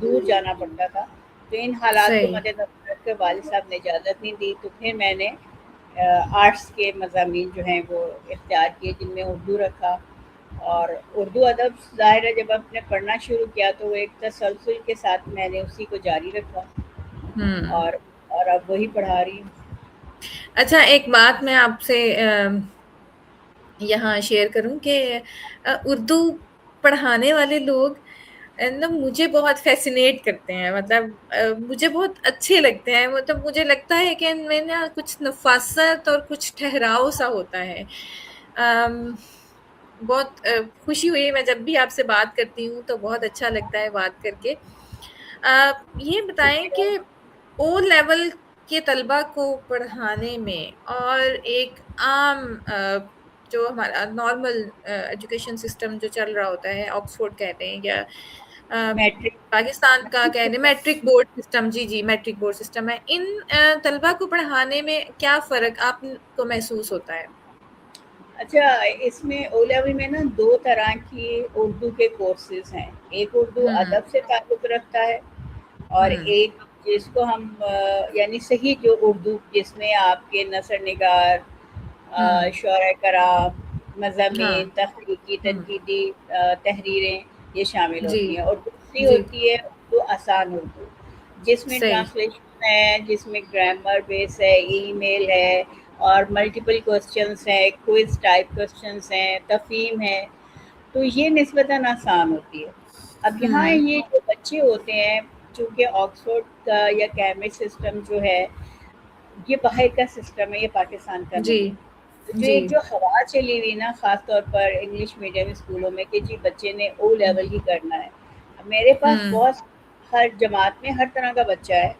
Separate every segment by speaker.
Speaker 1: دور جانا پڑتا تھا. تو ان حالات کو
Speaker 2: صحیح.
Speaker 1: مد نظر رکھ کر والد صاحب نے اجازت نہیں دی, تو پھر میں نے آرٹس کے مضامین جو ہیں وہ اختیار کیے, جن میں اردو رکھا. اور اردو ادب ظاہر ہے جب آپ نے پڑھنا شروع کیا تو وہ ایک تسلسل کے ساتھ میں نے اسی کو جاری رکھا,
Speaker 2: ہوں.
Speaker 1: اور اب وہی پڑھا رہی ہوں.
Speaker 2: اچھا ایک بات میں آپ سے یہاں شیئر کروں کہ اردو پڑھانے والے لوگ نا مجھے بہت فیسینیٹ کرتے ہیں, مطلب مجھے بہت اچھے لگتے ہیں. مطلب مجھے لگتا ہے کہ ان میں نا کچھ نفاست اور کچھ ٹھہراؤ سا ہوتا ہے. بہت خوشی ہوئی, میں جب بھی آپ سے بات کرتی ہوں تو بہت اچھا لگتا ہے بات کر کے. یہ بتائیں کہ او لیول کے طلبہ کو پڑھانے میں اور ایک عام جو ہمارا نارمل ایجوکیشن سسٹم جو چل رہا ہوتا ہے, آکسفورڈ کہتے ہیں یا
Speaker 1: میٹرک
Speaker 2: پاکستان کا کہتے ہیں میٹرک بورڈ سسٹم, جی میٹرک بورڈ سسٹم ہے, ان طلبہ کو پڑھانے میں کیا فرق آپ کو محسوس ہوتا ہے؟
Speaker 1: اچھا, اس میں او لیول میں نا دو طرح کی اردو کے کورسز ہیں. ایک اردو
Speaker 2: ہوں.
Speaker 1: ادب سے تعلق رکھتا ہے, اور
Speaker 2: ہوں.
Speaker 1: ایک جس کو ہم یعنی صحیح جو اردو جس میں آپ کے نثر نگار,
Speaker 2: ہوں.
Speaker 1: شعراء کرام,
Speaker 2: ہاں.
Speaker 1: مضامین, تخلیقی
Speaker 2: ہوں.
Speaker 1: تنقیدی تحریریں یہ شامل
Speaker 2: جی.
Speaker 1: ہوتی ہیں. اور دوسری
Speaker 2: جی.
Speaker 1: ہوتی ہے اردو آسان اردو, جس میں
Speaker 2: صحیح.
Speaker 1: ٹرانسلیشن ہے, جس میں گرامر بیس ہے, ای میل ہے, اور ملٹیپل کوسچنس ہیں, کوئز ٹائپ کوسچنس ہیں, تفہیم ہے. تو یہ نسبتاً آسان ہوتی ہے. اب یہاں
Speaker 2: ہوں.
Speaker 1: یہ جو بچے ہوتے ہیں, چونکہ آکسفورڈ کا یا کیمبرج سسٹم جو ہے یہ باہر کا سسٹم ہے, یہ پاکستان کا
Speaker 2: جی.
Speaker 1: نہیں. جو
Speaker 2: جی.
Speaker 1: ایک جو ہوا چلی ہوئی نا خاص طور پر انگلش میڈیم اسکولوں میں کہ جی بچے نے او لیول ہی کرنا ہے. اب میرے پاس
Speaker 2: ہوں.
Speaker 1: بہت ہر جماعت میں ہر طرح کا بچہ ہے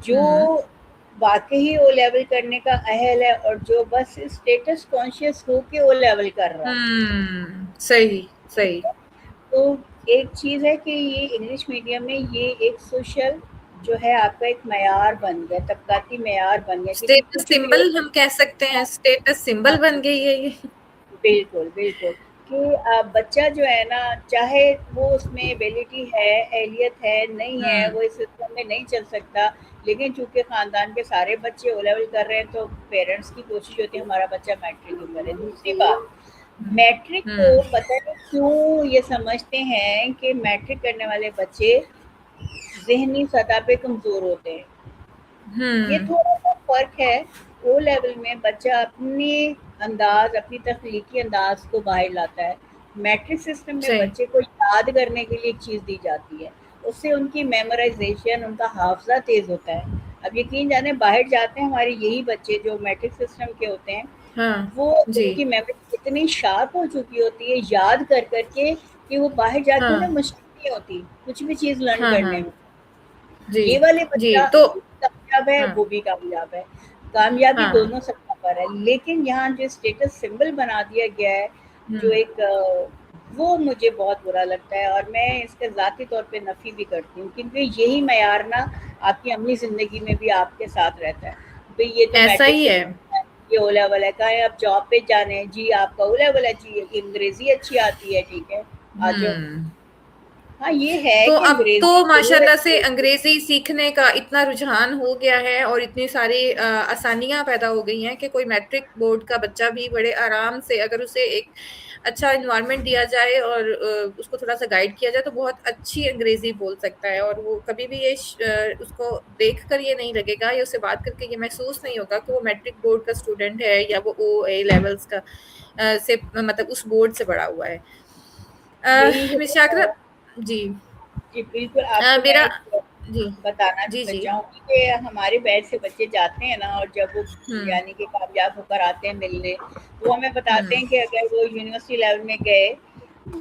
Speaker 1: جو
Speaker 2: ہوں.
Speaker 1: واقعی او لیول کرنے کا اہل ہے, اور جو بس اسٹیٹس کانشیس ہو کے او لیول کر رہا ہے.
Speaker 2: صحیح. صحیح.
Speaker 1: تو ایک چیز ہے کہ یہ انگلش میڈیم میں یہ ایک سوشل جو ہے آپ کا ایک معیار بن گیا, طبقاتی معیار بن گیا کہ جی
Speaker 2: اسٹیٹس
Speaker 1: کچھ بھی ہو
Speaker 2: سمبل ہم کہہ سکتے ہیں, اسٹیٹس
Speaker 1: ہاں,
Speaker 2: سمبل بن گئی ہے یہ.
Speaker 1: بالکل بالکل, کہ بچہ جو ہے نا چاہے وہ اس میں ایبلٹی ہے, اہلیت ہے, نہیں ہے,
Speaker 2: ہوں.
Speaker 1: وہ اس سسٹم میں نہیں چل سکتا, لیکن چونکہ خاندان کے سارے بچے او لیول کر رہے ہیں تو پیرنٹس کی کوشش ہوتی ہے ہمارا بچہ میٹرک ہی کرے. دوسری بات, میٹرک کو
Speaker 2: ہوں.
Speaker 1: پتہ نہیں کیوں یہ سمجھتے ہیں کہ میٹرک کرنے والے بچے ذہنی سطح پہ کمزور ہوتے ہیں. یہ
Speaker 2: ہوں.
Speaker 1: تھوڑا سا فرق ہے. او لیول میں بچہ اپنی انداز, اپنی تخلیقی انداز کو باہر لاتا ہے. میٹرک سسٹم میں
Speaker 2: صحیح.
Speaker 1: بچے کو یاد کرنے کے لیے ایک چیز دی جاتی ہے, اس سے ان کی میمورائزیشن, ان کا حافظہ تیز ہوتا ہے. اب یقین جانے باہر جاتے ہیں ہمارے یہی بچے جو میٹرک سسٹم کے ہوتے ہیں,
Speaker 2: ہاں.
Speaker 1: وہ
Speaker 2: جی.
Speaker 1: ان کی میموری اتنی شارپ ہو چکی ہوتی ہے یاد کر کر کے کہ وہ باہر جا کے
Speaker 2: ہاں.
Speaker 1: انہیں مشکل نہیں ہوتی کچھ بھی چیز لرن
Speaker 2: ہاں. ہاں.
Speaker 1: کرنے میں.
Speaker 2: جی.
Speaker 1: یہ والے
Speaker 2: جی.
Speaker 1: بچہ
Speaker 2: تو
Speaker 1: کامیاب ہے,
Speaker 2: ہاں.
Speaker 1: وہ بھی کامیاب ہے, کامیابی
Speaker 2: ہاں.
Speaker 1: دونوں سطح پر ہے. لیکن یہاں جو اسٹیٹس سمبل بنا دیا گیا ہے, جو
Speaker 2: ہوں.
Speaker 1: ایک وہ مجھے بہت برا لگتا ہے, اور میں اس کے ذاتی طور پہ نفی بھی کرتی ہوں, کیونکہ یہی معیار نا آپ کی عملی زندگی میں بھی آپ کے ساتھ رہتا ہے. بھئی یہ تو
Speaker 2: ایسا
Speaker 1: میٹرک
Speaker 2: ہی
Speaker 1: سے
Speaker 2: ہے.
Speaker 1: یہ او لیول ہے, کہیں آپ جاب پہ جانے جی آپ کا او لیول ہے, جی انگریزی اچھی آتی ہے, ٹھیک ہے آ جاؤ.
Speaker 2: ہوں.
Speaker 1: ہاں یہ ہے
Speaker 2: تو
Speaker 1: کہ
Speaker 2: اب تو
Speaker 1: انگریزی
Speaker 2: ماشاء
Speaker 1: ضرور
Speaker 2: اللہ
Speaker 1: اچھی
Speaker 2: سے
Speaker 1: ہوتی ہے.
Speaker 2: انگریزی سیکھنے کا اتنا رجحان ہو گیا ہے اور اتنی ساری آسانیاں پیدا ہو گئی ہیں کہ کوئی میٹرک بورڈ کا بچہ بھی بڑے آرام سے اگر اسے ایک اچھا انوائرمنٹ دیا جائے اور اس کو تھوڑا سا گائیڈ کیا جائے تو بہت اچھی انگریزی بول سکتا ہے, اور وہ کبھی بھی یہ اس کو دیکھ کر یہ نہیں لگے گا یا اس سے بات کر کے یہ محسوس نہیں ہوگا کہ وہ میٹرک بورڈ کا اسٹوڈنٹ ہے یا وہ او اے لیولس کا سے مطلب اس بورڈ سے بڑا ہوا ہے.
Speaker 1: یہی جو
Speaker 2: مس شاکرہ. جی.
Speaker 1: جی بالکل, آپ کو میں
Speaker 2: میرا
Speaker 1: ایک
Speaker 2: جی.
Speaker 1: بتانا
Speaker 2: جی. جی.
Speaker 1: چاہوں گی کہ ہمارے بیچ سے بچے جاتے ہیں نا, اور جب وہ
Speaker 2: ہوں.
Speaker 1: یعنی کہ کامیاب ہو کر آتے ہیں ملنے, تو ہمیں بتاتے
Speaker 2: ہوں.
Speaker 1: ہیں کہ اگر وہ یونیورسٹی لیول میں گئے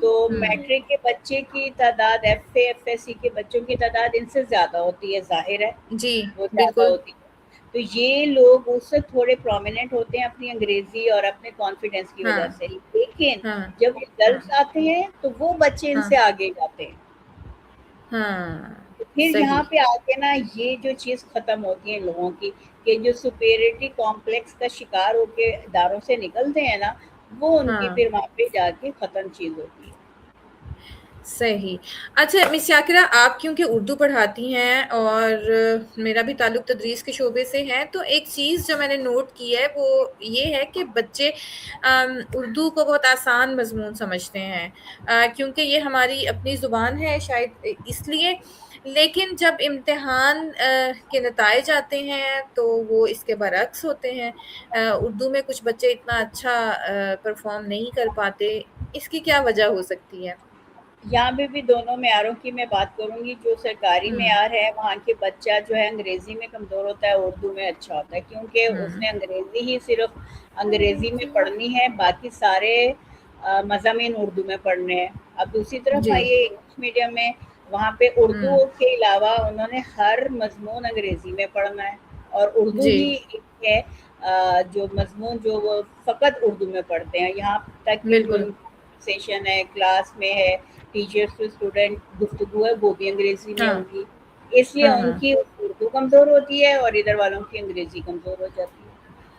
Speaker 1: تو
Speaker 2: ہوں.
Speaker 1: میٹرک کے بچے کی تعداد F A F S C کے بچوں کی تعداد ان سے زیادہ ہوتی ہے, ظاہر ہے
Speaker 2: جی.
Speaker 1: وہ زیادہ
Speaker 2: بالکل.
Speaker 1: ہوتی ہے. تو یہ لوگ اس سے تھوڑے پرومیننٹ ہوتے ہیں اپنی انگریزی اور اپنے کانفیڈینس کی
Speaker 2: ہاں.
Speaker 1: وجہ سے, لیکن
Speaker 2: ہاں.
Speaker 1: جب
Speaker 2: ہاں.
Speaker 1: ریزلٹس آتے ہیں تو وہ بچے ان
Speaker 2: ہاں.
Speaker 1: سے آگے جاتے ہیں.
Speaker 2: ہاں.
Speaker 1: پھر یہاں
Speaker 2: صحیح.
Speaker 1: پہ آ کے نا یہ جو چیز ختم ہوتی ہے لوگوں کی کہ جو سپیریٹی کمپلیکس کا شکار ہو کے اداروں سے نکلتے ہیں نا, وہ ان کی
Speaker 2: ہاں.
Speaker 1: پھر وہاں پہ جا کے ختم چیز ہوتی ہے.
Speaker 2: صحیح۔ اچھا مس شاکرہ، آپ کیونکہ اردو پڑھاتی ہیں اور میرا بھی تعلق تدریس کے شعبے سے ہے، تو ایک چیز جو میں نے نوٹ کی ہے وہ یہ ہے کہ بچے اردو کو بہت آسان مضمون سمجھتے ہیں، کیونکہ یہ ہماری اپنی زبان ہے شاید اس لیے، لیکن جب امتحان کے نتائج آتے ہیں تو وہ اس کے برعکس ہوتے ہیں۔ اردو میں کچھ بچے اتنا اچھا پرفارم نہیں کر پاتے، اس کی کیا وجہ ہو سکتی ہے؟
Speaker 1: یہاں پہ بھی دونوں معیاروں کی میں بات کروں گی۔ جو سرکاری
Speaker 2: ہوں
Speaker 1: معیار ہے وہاں کے بچہ جو ہے انگریزی میں کمزور ہوتا ہے، اردو میں اچھا ہوتا ہے، کیونکہ اس
Speaker 2: ہوں
Speaker 1: نے انگریزی ہی صرف انگریزی میں پڑھنی ہے، باقی سارے مضامین اردو میں پڑھنے ہیں۔ اب دوسری طرف
Speaker 2: جی
Speaker 1: آئیے انگلش میڈیم میں، وہاں پہ اردو
Speaker 2: ہوں
Speaker 1: کے علاوہ انہوں نے ہر مضمون انگریزی میں پڑھنا ہے، اور اردو
Speaker 2: جی
Speaker 1: ہی ایک ہے جو مضمون جو وہ فقط اردو میں پڑھتے ہیں، یہاں تک کہ جو
Speaker 2: بالکل
Speaker 1: سیشن ہے کلاس میں ہے، ٹیچرس ٹو اسٹوڈنٹ گفتگو ہے، وہ بھی انگریزی میں
Speaker 2: ہاں
Speaker 1: ہوگی، اس لیے
Speaker 2: ہاں
Speaker 1: ان
Speaker 2: ہاں
Speaker 1: کی اردو کمزور ہوتی ہے اور ادھر والوں کی انگریزی کمزور ہو جاتی ہے۔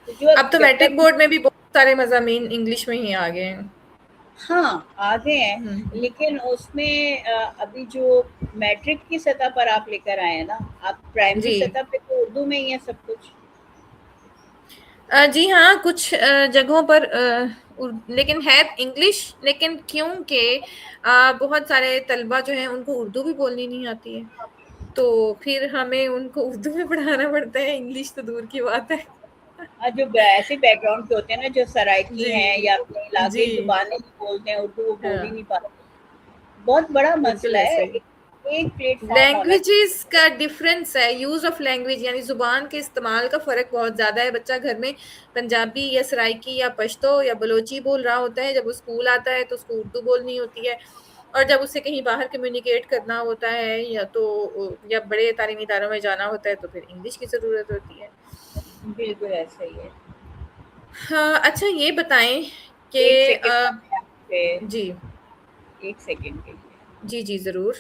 Speaker 1: تو جو
Speaker 2: اب تو
Speaker 1: جب
Speaker 2: میٹرک
Speaker 1: تک
Speaker 2: بورڈ میں بھی بہت سارے مضامین انگلش میں ہی آ گئے ہیں۔
Speaker 1: ہاں آگے ہیں،
Speaker 2: ہوں
Speaker 1: لیکن اس میں ابھی جو میٹرک کی سطح پر آپ لے کر آئے ہیں نا، آپ پرائمری
Speaker 2: جی
Speaker 1: سطح پہ تو اردو میں ہی ہے سب کچھ۔
Speaker 2: جی ہاں، کچھ جگہوں پر لیکن ہے انگلش، لیکن کیونکہ بہت سارے طلبہ جو ہیں ان کو اردو بھی بولنی نہیں آتی ہے، تو پھر ہمیں ان کو اردو میں پڑھانا پڑتا ہے، انگلش تو دور کی بات ہے۔
Speaker 1: جو ایسے بیک گراؤنڈ کے ہوتے ہیں نا، جو سرائکی
Speaker 2: جی
Speaker 1: ہیں یا اپنے
Speaker 2: جی
Speaker 1: علاقائی زبانیں بولتے ہیں، اردو وہ بول
Speaker 2: ہاں
Speaker 1: ہی نہیں پاتے، بہت بڑا
Speaker 2: بالکل
Speaker 1: مسئلہ ہے۔
Speaker 2: ایسے ہی
Speaker 1: ایک پلیٹ فارم ہونا
Speaker 2: لینگویجز
Speaker 1: چاہیے۔
Speaker 2: کا ڈفرینس ہے، یوز آف لینگویج یعنی زبان کے استعمال کا فرق بہت زیادہ ہے۔ بچہ گھر میں پنجابی یا سرائکی یا پشتو یا بلوچی بول رہا ہوتا ہے، جب وہ اسکول آتا ہے تو اس کو اردو بولنی ہوتی ہے، اور جب اسے کہیں باہر کمیونیکیٹ کرنا ہوتا ہے یا بڑے تعلیمی اداروں میں جانا ہوتا ہے تو پھر انگلش کی ضرورت ہوتی ہے۔
Speaker 1: بالکل ایسا ہی ہے۔
Speaker 2: ہاں اچھا یہ بتائیں کہ
Speaker 1: ایک سیکنڈ میں آپ سے،
Speaker 2: جی
Speaker 1: ایک سیکنڈ کے لیے۔
Speaker 2: جی جی ضرور۔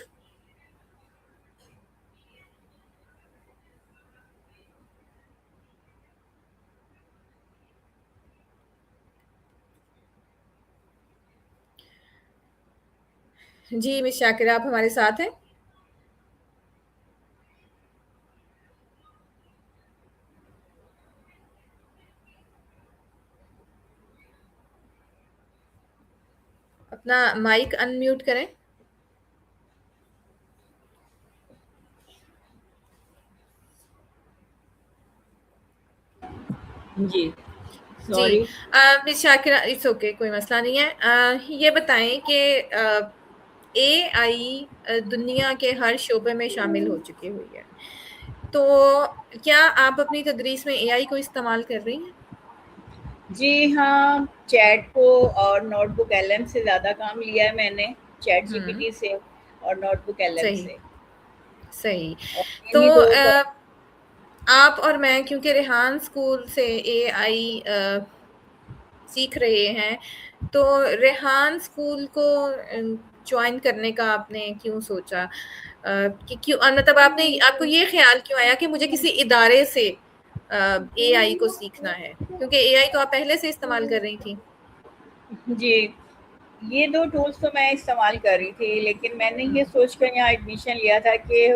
Speaker 2: جی مس شاکرہ آپ ہمارے ساتھ ہیں؟ اپنا مائک ان میوٹ کریں۔
Speaker 1: جی
Speaker 2: جی
Speaker 1: sorry.
Speaker 2: Miss Shakira it's okay, کوئی مسئلہ نہیں ہے۔ یہ بتائیں کہ اے آئی دنیا کے ہر شعبے میں شامل ہو چکی ہوئی ہے، تو کیا آپ اپنی تدریس میں اے آئی کو استعمال کر رہی ہیں؟
Speaker 1: جی ہاں، چیٹ کو اور نوٹ بک ایل ایم سے زیادہ کام لیا ہے میں نے، چیٹ جی پی
Speaker 2: ہوں
Speaker 1: ٹی سے اور نوٹ بک ایل ایم
Speaker 2: صحیح
Speaker 1: سے،
Speaker 2: صحیح۔
Speaker 1: اور
Speaker 2: تو
Speaker 1: انہی دو پر۔
Speaker 2: آپ اور میں کیونکہ ریحان اسکول سے اے آئی سیکھ رہے ہیں، تو ریحان اسکول کو جوائن کرنے کا آپ نے کیوں سوچا، کہ کیوں مطلب آپ کو یہ خیال کیوں آیا کہ مجھے کسی ادارے سے اے آئی کو سیکھنا ہے، کیونکہ اے آئی تو آپ پہلے سے استعمال کر رہی تھی؟
Speaker 1: جی یہ دو ٹولس تو میں استعمال کر رہی تھی، لیکن میں نے یہ
Speaker 2: ہوں
Speaker 1: سوچ کر یہاں ایڈمیشن لیا تھا کہ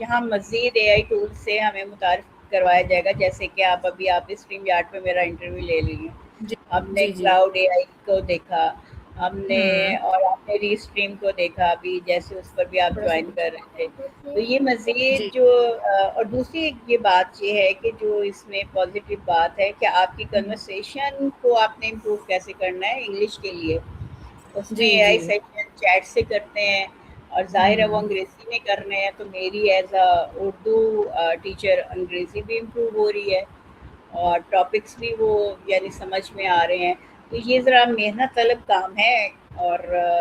Speaker 1: یہاں مزید اے آئی ٹولس سے ہمیں متعارف کروایا جائے گا، جیسے کہ آپ اسٹریم یارڈ پہ میرا انٹرویو لے لی ہیں،
Speaker 2: جی
Speaker 1: ہم نے
Speaker 2: جی جی
Speaker 1: کلاؤڈ اے آئی کو دیکھا، ہم نے
Speaker 2: ہوں
Speaker 1: اور آپ نے ری اسٹریم کو دیکھا ابھی، جیسے اس پر بھی آپ
Speaker 2: تھوڑا سا
Speaker 1: جوائن کر رہے تھے، تو یہ
Speaker 2: جی
Speaker 1: مزید جو اور دوسری یہ بات یہ ہے کہ جو اس میں پازیٹیو بات ہے کہ آپ کی
Speaker 2: ہوں
Speaker 1: کنورسیشن کو آپ نے امپروو کیسے کرنا ہے انگلش کے لیے، اس میں
Speaker 2: جی
Speaker 1: اے آئی
Speaker 2: جی
Speaker 1: سیشن چیٹ سے کرتے ہیں، اور ظاہر ہے وہ
Speaker 2: ہوں
Speaker 1: انگریزی میں کرنے ہیں، تو میری ایز اے اردو ٹیچر انگریزی بھی امپروو ہو رہی ہے، اور ٹاپکس بھی وہ یعنی سمجھ میں آ رہے ہیں، تو یہ ذرا محنت طلب کام ہے، اور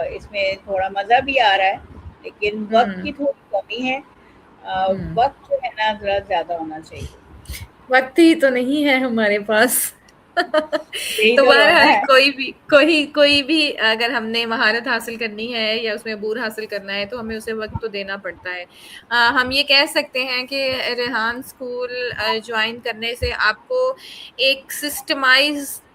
Speaker 1: اس میں تھوڑا مزہ بھی آ رہا ہے، لیکن وقت
Speaker 2: ہوں
Speaker 1: کی تھوڑی کمی ہے،
Speaker 2: ہوں
Speaker 1: وقت جو ہے نا ذرا زیادہ ہونا چاہیے۔
Speaker 2: وقت ہی تو نہیں ہے ہمارے پاس۔
Speaker 1: یہی
Speaker 2: تو
Speaker 1: تو رونا
Speaker 2: بہرحال
Speaker 1: ہے۔
Speaker 2: کوئی بھی اگر ہم نے مہارت حاصل کرنی ہے یا اس میں عبور حاصل کرنا ہے تو ہمیں اسے وقت تو دینا پڑتا ہے۔ ہم یہ کہہ سکتے ہیں کہ ریحان اسکول جوائن کرنے سے آپ کو ایک سسٹمائز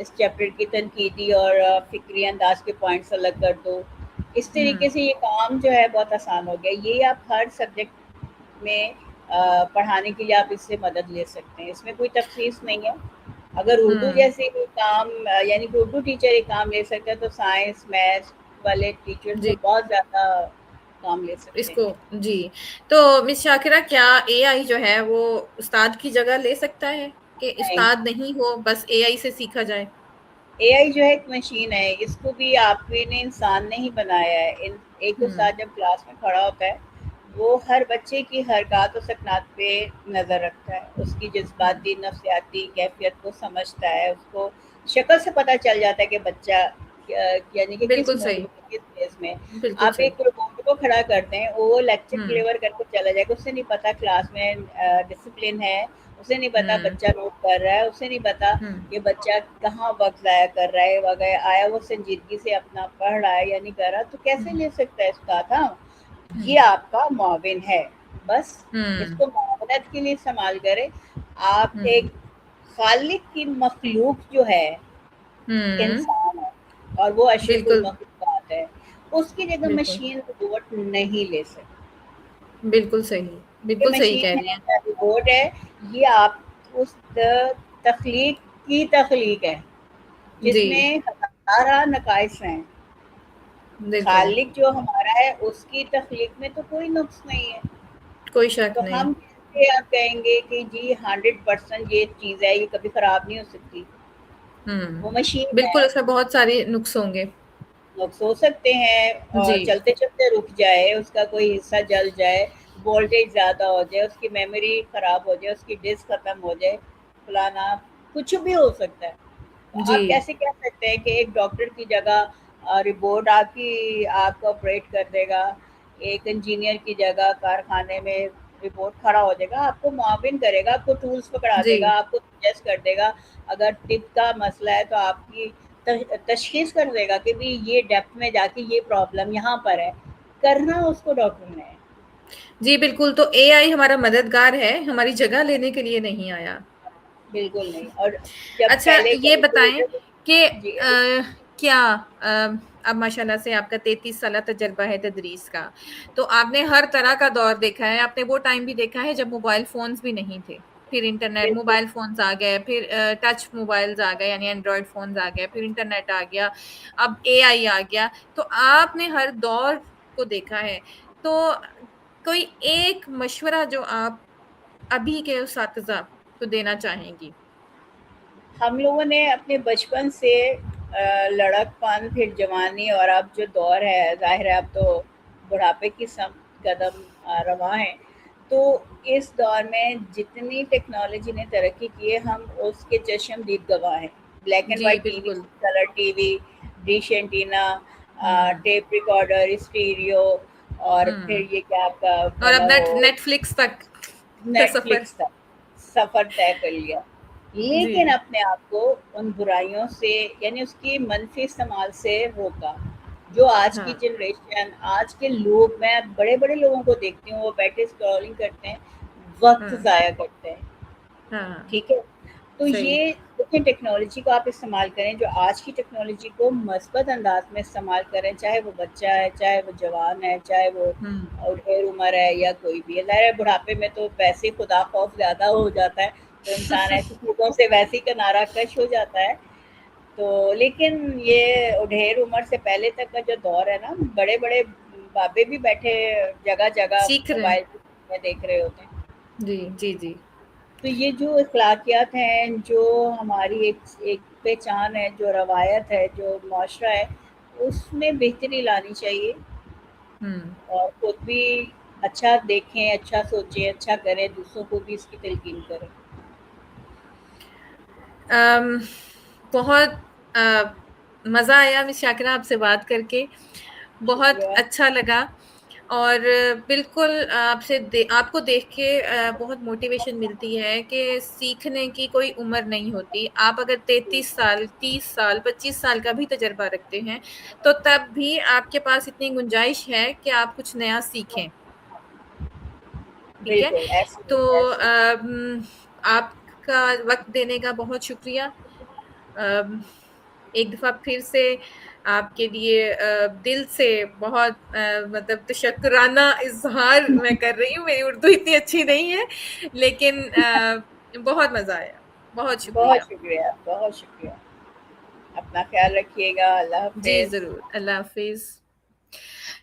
Speaker 1: اس چیپٹر کی تنقیدی اور فکری انداز کے پوائنٹس الگ کر دو. اس طریقے سے یہ کام جو ہے بہت آسان ہو گیا. یہ آپ ہر سبجیکٹ میں پڑھانے کے لیے آپ اس سے مدد لے سکتے ہیں. اس میں کوئی تخصیص نہیں ہے. اگر اردو جیسے کوئی کام یعنی کہ اردو ٹیچر ایک کام لے سکتا ہے تو سائنس میتھس والے ٹیچرز تو
Speaker 2: جی
Speaker 1: بہت زیادہ کام لے
Speaker 2: اس
Speaker 1: سکتے
Speaker 2: کو
Speaker 1: ہیں.
Speaker 2: جی. تو مس شاکرہ کیا اے آئی جو ہے وہ استاد کی جگہ لے سکتا ہے کہ
Speaker 1: نہیں،
Speaker 2: استاد نہیں ہو بس اے آئی سے سیکھا جائے؟
Speaker 1: اے آئی جو ہے ایک مشین ہے. اس کو بھی آپ نے انسان نے ہی بنایا ہے. ایک
Speaker 2: ہوں
Speaker 1: استاد جب کلاس میں کھڑا ہوتا ہے وہ ہر بچے کی حرکات و سکنات پہ نظر رکھتا ہے. اس کی
Speaker 2: ہوں
Speaker 1: جذباتی نفسیاتی کیفیت کو سمجھتا ہے. اس کو شکل سے پتہ چل جاتا ہے کہ بچہ یعنی کہ کس
Speaker 2: بالکل
Speaker 1: موڈ
Speaker 2: صحیح،
Speaker 1: میں کس فیز میں.
Speaker 2: بالکل
Speaker 1: آپ
Speaker 2: صحیح.
Speaker 1: ایک روبوٹ کو کھڑا کرتے ہیں وہ لیکچر
Speaker 2: ہوں
Speaker 1: ڈلیور کر کے چلا جائے گا. اس سے نہیں پتا کلاس میں ڈسپلن ہے. اسے نہیں پتا
Speaker 2: ہوں
Speaker 1: بچہ نوٹ کر رہا ہے. اسے نہیں پتا
Speaker 2: ہوں
Speaker 1: کہ بچہ کہاں وقت ضائع کر رہا ہے وغیرہ. آیا وہ سنجیدگی سے اپنا پڑھ رہا ہے یا نہیں کر رہا. تو کیسے لے سکتا ہے استاد؟ ہاں
Speaker 2: ہوں
Speaker 1: یہ آپ کا معاون ہے. بس اس
Speaker 2: ہوں
Speaker 1: کو معاونت کے لیے استعمال کریں. آپ
Speaker 2: ہوں
Speaker 1: ایک خالق کی مخلوق جو ہے
Speaker 2: ہوں
Speaker 1: انسان ہے اور وہ اشرف
Speaker 2: بالکل
Speaker 1: المخلوقات ہے. اس کی جگہ
Speaker 2: بالکل
Speaker 1: مشین روبوٹ نہیں لے سکتی.
Speaker 2: بالکل صحیح،
Speaker 1: یہ
Speaker 2: بالکل صحیح کہہ
Speaker 1: مشین
Speaker 2: رہی ہیں.
Speaker 1: ہے روبوٹ ہے. یہ آپ اس تخلیق کی تخلیق ہے جس
Speaker 2: جی
Speaker 1: میں ہزارہ نقائص ہیں.
Speaker 2: بالکل
Speaker 1: خالق جو ہمارا ہے اس کی تخلیق میں تو کوئی نقص نہیں ہے.
Speaker 2: کوئی شک
Speaker 1: تو
Speaker 2: نہیں.
Speaker 1: ہم کیسے آپ کہیں گے کہ جی 100% یہ چیز ہے یہ کبھی خراب نہیں ہو سکتی. وہ مشین
Speaker 2: بالکل
Speaker 1: ہے.
Speaker 2: اس میں بہت ساری نقص ہوں گے.
Speaker 1: نقص ہو سکتے ہیں اور
Speaker 2: جی
Speaker 1: چلتے چلتے رک جائے. اس کا کوئی حصہ جل جائے. وولٹیج زیادہ ہو جائے. اس کی میموری خراب ہو جائے. اس کی ڈسک ختم ہو جائے. فلانا کچھ بھی ہو سکتا ہے. تو
Speaker 2: جی
Speaker 1: آپ کیسے کہہ سکتے ہیں کہ ایک ڈاکٹر کی جگہ رپورٹ آپ کو آپریٹ کر دے گا. ایک انجینئر کی جگہ کارخانے میں رپورٹ کھڑا ہو جائے گا. آپ کو معاون کرے گا. آپ کو ٹولس پکڑا
Speaker 2: جی
Speaker 1: دے گا. آپ کو سجیسٹ کر دے گا. اگر طب کا مسئلہ ہے تو آپ کی تشخیص کر دے گا کہ بھی یہ ڈیپتھ میں جا کے یہ پرابلم یہاں پر ہے. کرنا اس کو ڈاکٹر نے ہے.
Speaker 2: جی بالکل. تو اے آئی ہمارا مددگار ہے، ہماری جگہ لینے کے لیے نہیں آیا.
Speaker 1: بالکل نہیں. اور جب
Speaker 2: اچھا
Speaker 1: پہلے
Speaker 2: یہ بتائیں کہ
Speaker 1: جی
Speaker 2: کیا اب ماشاء اللہ سے آپ کا 33 سالہ تجربہ ہے تدریس کا، تو آپ نے ہر طرح کا دور دیکھا ہے. آپ نے وہ ٹائم بھی دیکھا ہے جب موبائل فونز بھی نہیں تھے، پھر انٹرنیٹ
Speaker 1: بالکل
Speaker 2: موبائل فونز آ گئے، پھر ٹچ موبائلز آ گئے یعنی اینڈرائڈ فونز آ گئے، پھر انٹرنیٹ آ گیا، اب اے آئی آ گیا. تو آپ نے ہر دور کو دیکھا ہے. تو کوئی ایک مشورہ جو آپ ابھی کے اساتذہ کو دینا چاہیں گی؟
Speaker 1: ہم لوگوں نے اپنے بچپن سے لڑک پن پھر جوانی اور اب جو دور ہے ظاہر ہے اب تو بڑھاپے کی سمت قدم رواں ہیں. تو اس دور میں جتنی ٹیکنالوجی نے ترقی کی ہے ہم اس کے چشم دید گواہ ہیں. بلیک اینڈ
Speaker 2: جی
Speaker 1: وائٹ ٹی وی
Speaker 2: بالکل.
Speaker 1: سے colour T V, dish antenna,
Speaker 2: ہوں
Speaker 1: ٹیپ ریکارڈر، اسٹیریو اور پھر
Speaker 2: ہوں
Speaker 1: یہ کیا آپ کا
Speaker 2: اور اب
Speaker 1: بولا وہ
Speaker 2: نیٹ فلکس تک کا
Speaker 1: نیٹ
Speaker 2: سفر.
Speaker 1: فلکس کا سفر طے کر لیا.
Speaker 2: جی
Speaker 1: لیکن اپنے آپ کو ان برائیوں سے یعنی اس کی منفی استعمال سے روکا. جو آج
Speaker 2: ہاں
Speaker 1: کی جنریشن آج کے لوگ، میں بڑے بڑے لوگوں کو دیکھتی ہوں وہ بیٹھے اسکرولنگ کرتے ہیں، وقت
Speaker 2: ہاں
Speaker 1: ضائع کرتے ہیں.
Speaker 2: ہاں
Speaker 1: ٹھیک ہے. تو
Speaker 2: صحیح.
Speaker 1: یہ دیکھیں ٹیکنالوجی کو آپ استعمال کریں جو آج کی ٹیکنالوجی کو مثبت انداز میں استعمال کریں. چاہے وہ بچہ ہے، چاہے وہ جوان ہے، چاہے وہ
Speaker 2: ہوں
Speaker 1: ڈھیر عمر ہے یا کوئی بھی ہے. ظاہر بڑھاپے میں تو ویسے ہی خدا خوف زیادہ ہو جاتا ہے تو انسان ایسی چیزوں سے ویسے ہی کنارہ کش ہو جاتا ہے. تو لیکن یہ ڈھیر عمر سے پہلے تک کا جو دور ہے نا، بڑے بڑے بابے بھی بیٹھے جگہ جگہ
Speaker 2: سیکھ رہے ہیں.
Speaker 1: موبائل میں دیکھ رہے ہوتے ہیں.
Speaker 2: جی جی جی.
Speaker 1: تو یہ جو اخلاقیات ہیں، جو ہماری ایک پہچان ہے، جو روایت ہے، جو معاشرہ ہے، اس میں بہتری لانی چاہیے.
Speaker 2: ہوں
Speaker 1: اور خود بھی اچھا دیکھیں، اچھا سوچیں، اچھا کریں، دوسروں کو بھی اس کی تلقین کریں.
Speaker 2: بہت مزہ آیا مس شاکرہ آپ سے بات کر کے، بہت
Speaker 1: شکریہ.
Speaker 2: اچھا لگا. اور بالکل آپ کو دیکھ کے بہت موٹیویشن ملتی ہے کہ سیکھنے کی کوئی عمر نہیں ہوتی. آپ اگر 33 سال 30 سال 25 سال کا بھی تجربہ رکھتے ہیں تو تب بھی آپ کے پاس اتنی گنجائش ہے کہ آپ کچھ نیا سیکھیں. ٹھیک ہے.
Speaker 1: بالکل ایسے
Speaker 2: تو
Speaker 1: ایسے
Speaker 2: آپ کا وقت دینے کا بہت شکریہ. ایک دفعہ پھر سے آپ کے لیے دل سے بہت مطلب تشکرانہ اظہار میں کر رہی ہوں. میری اردو اتنی اچھی نہیں ہے لیکن بہت مزہ آیا. بہت شکریہ.
Speaker 1: بہت شکریہ، بہت شکریہ. اپنا خیال رکھیے گا. اللہ
Speaker 2: جی
Speaker 1: حافظ.
Speaker 2: ضرور. اللہ حافظ.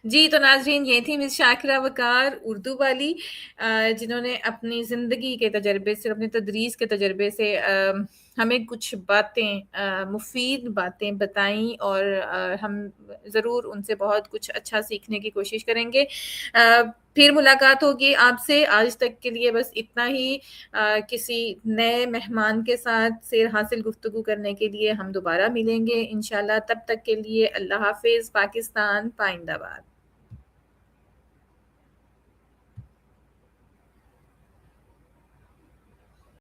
Speaker 2: جی تو ناظرین یہ تھی مس شاکرہ وقار اردو والی، جنہوں نے اپنی زندگی کے تجربے سے، اپنی تدریس کے تجربے سے ہمیں کچھ باتیں، مفید باتیں بتائیں، اور ہم ضرور ان سے بہت کچھ اچھا سیکھنے کی کوشش کریں گے. پھر ملاقات ہوگی آپ سے. آج تک کے لیے بس اتنا ہی. کسی نئے مہمان کے ساتھ سیر حاصل گفتگو کرنے کے لیے ہم دوبارہ ملیں گے انشاءاللہ. تب تک کے لیے اللہ حافظ. پاکستان پائندہ باد.